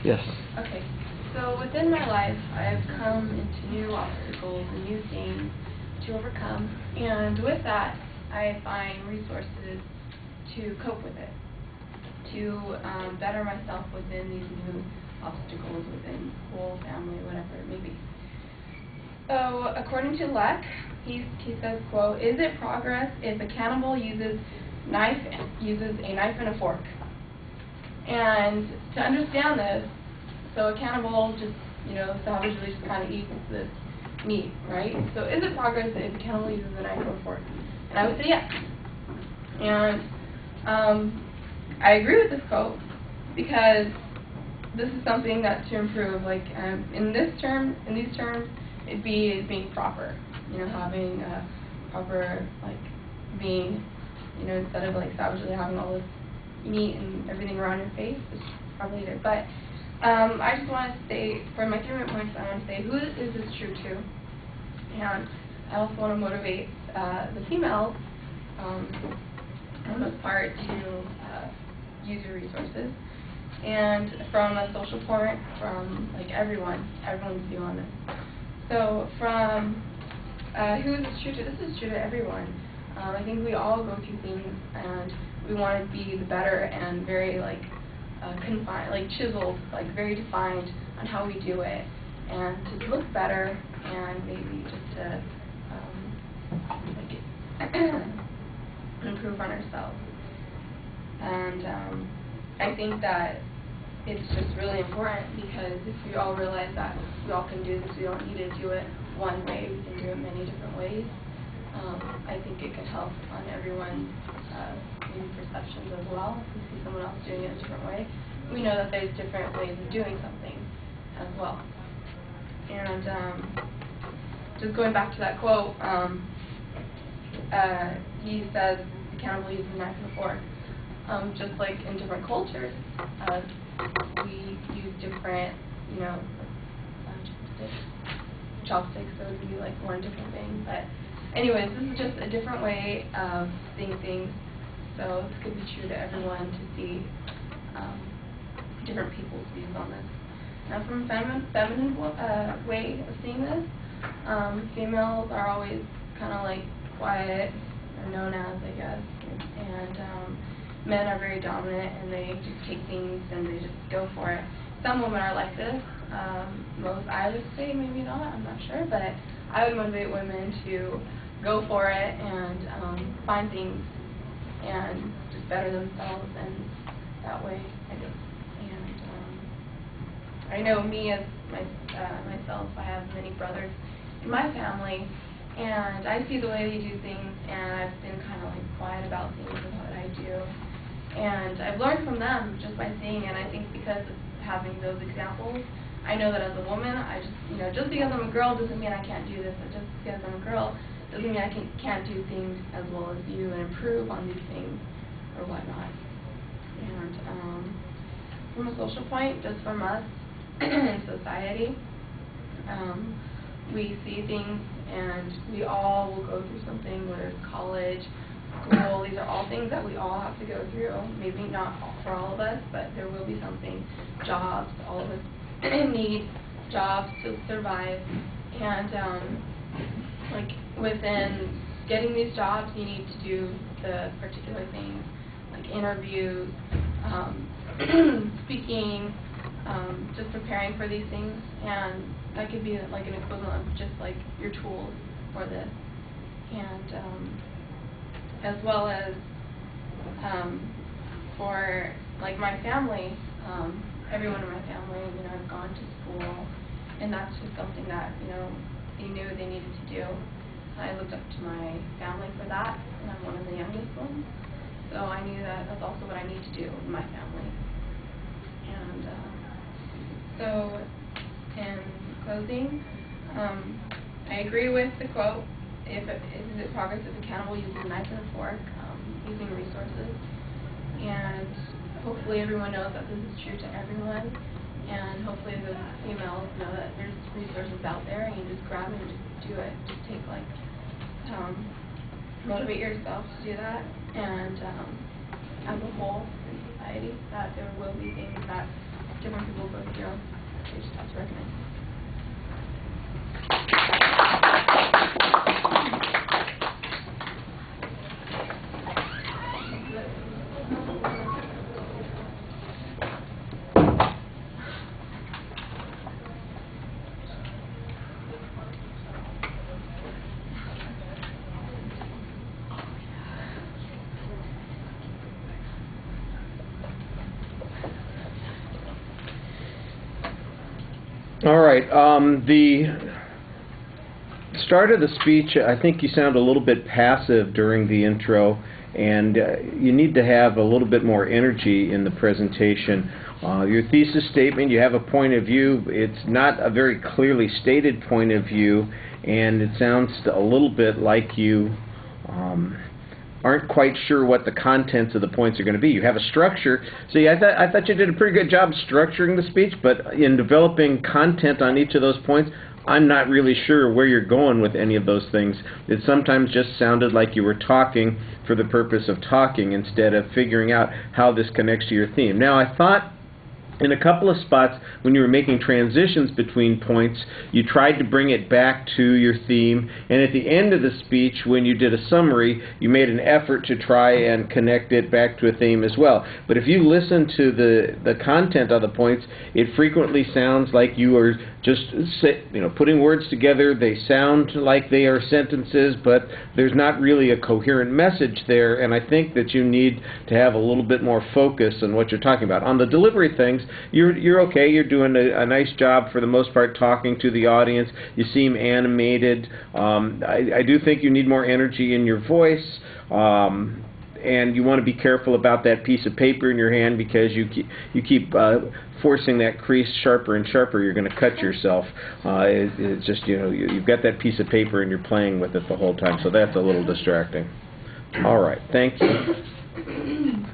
Yes. Okay. So within my life, I've come into new obstacles and new things to overcome, and with that, I find resources to cope with it, to better myself within these new obstacles within school, family, whatever it may be. So according to Leck, he says, quote, "Is it progress if a cannibal uses a knife and a fork?" And to understand this, so a cannibal just, savagely just kind of eats this meat, right? So is it progress if a cannibal uses a knife or a fork? And I would say yes. And I agree with this quote because this is something that's to improve. Like in these terms, it'd be being proper. Having a proper being. Instead of savagely having all this meat and everything around your face, it's probably there. But I just want to say, for my 3-minute points, I want to say who is this true to, and I also want to motivate the females on this part to use your resources. And from a social point, from everyone's view on this. So from who is this true to? This is true to everyone. I think we all go through things, and we want to be the better and very confined, chiseled, very defined on how we do it, and to look better, and maybe just to improve on ourselves. And I think that it's just really important because if we all realize that we all can do this, we don't need to do it one way, we can do it many different ways. I think it could help on everyone's maybe perceptions as well. If we see someone else doing it a different way, we know that there's different ways of doing something as well. And just going back to that quote, he says the cannibal uses a knife and a fork. Just like in different cultures, we use different, chopsticks, so it would be one different thing. But anyways, this is just a different way of seeing things, so this could be true to everyone to see different people's views on this. Now, from a feminine way of seeing this, females are always kind of quiet, or known as, I guess, and men are very dominant, and they just take things and they just go for it. Some women are like this. Most, I would say, maybe not, I'm not sure, but I would motivate women to go for it and find things and just better themselves, and that way, I guess. And I know me as myself, I have many brothers in my family, and I see the way they do things, and I've been kind of quiet about things and what I do. And I've learned from them just by seeing, and I think because of having those examples, I know that as a woman, I just, just because I'm a girl doesn't mean I can't do this, but just because I'm a girl doesn't mean I can't do things as well as you and improve on these things or whatnot. And from a social point, just from us in society, we see things, and we all will go through something, whether it's college, school. These are all things that we all have to go through. Maybe not for all of us, but there will be something. Jobs, all of us need jobs to survive, and within getting these jobs, you need to do the particular things like interviews, speaking, just preparing for these things, and that could be an equivalent of just your tools for this, and as well as for my family, everyone in my family, I've gone to school, and that's just something that they knew they needed to do. I looked up to my family for that, and I'm one of the youngest ones, so I knew that that's also what I need to do in my family. And so, in closing, I agree with the quote, is it progress if a cannibal uses a knife and a fork, using resources. And hopefully everyone knows that this is true to everyone, and hopefully the females know that there's resources out there, and you just grab it and just do it. Just take motivate yourself to do that, and as a whole in society, that there will be things that different people go through. You just have to recognize. All right. The start of the speech, I think you sound a little bit passive during the intro, and you need to have a little bit more energy in the presentation. Your thesis statement, you have a point of view. It's not a very clearly stated point of view, and it sounds a little bit like you aren't quite sure what the contents of the points are going to be. You have a structure. See, I thought you did a pretty good job structuring the speech, but in developing content on each of those points, I'm not really sure where you're going with any of those things. It sometimes just sounded like you were talking for the purpose of talking instead of figuring out how this connects to your theme. Now, I thought in a couple of spots when you were making transitions between points, you tried to bring it back to your theme, and at the end of the speech, when you did a summary, you made an effort to try and connect it back to a theme as well. But if you listen to the content of the points, it frequently sounds like you are just putting words together. They sound like they are sentences, but there's not really a coherent message there, and I think that you need to have a little bit more focus on what you're talking about. On the delivery things, you're okay. You're doing a nice job for the most part talking to the audience. You seem animated. I do think you need more energy in your voice. And you want to be careful about that piece of paper in your hand, because you keep forcing that crease sharper and sharper. You're going to cut yourself. It's just, you've got that piece of paper and you're playing with it the whole time, so that's a little distracting. All right, thank you.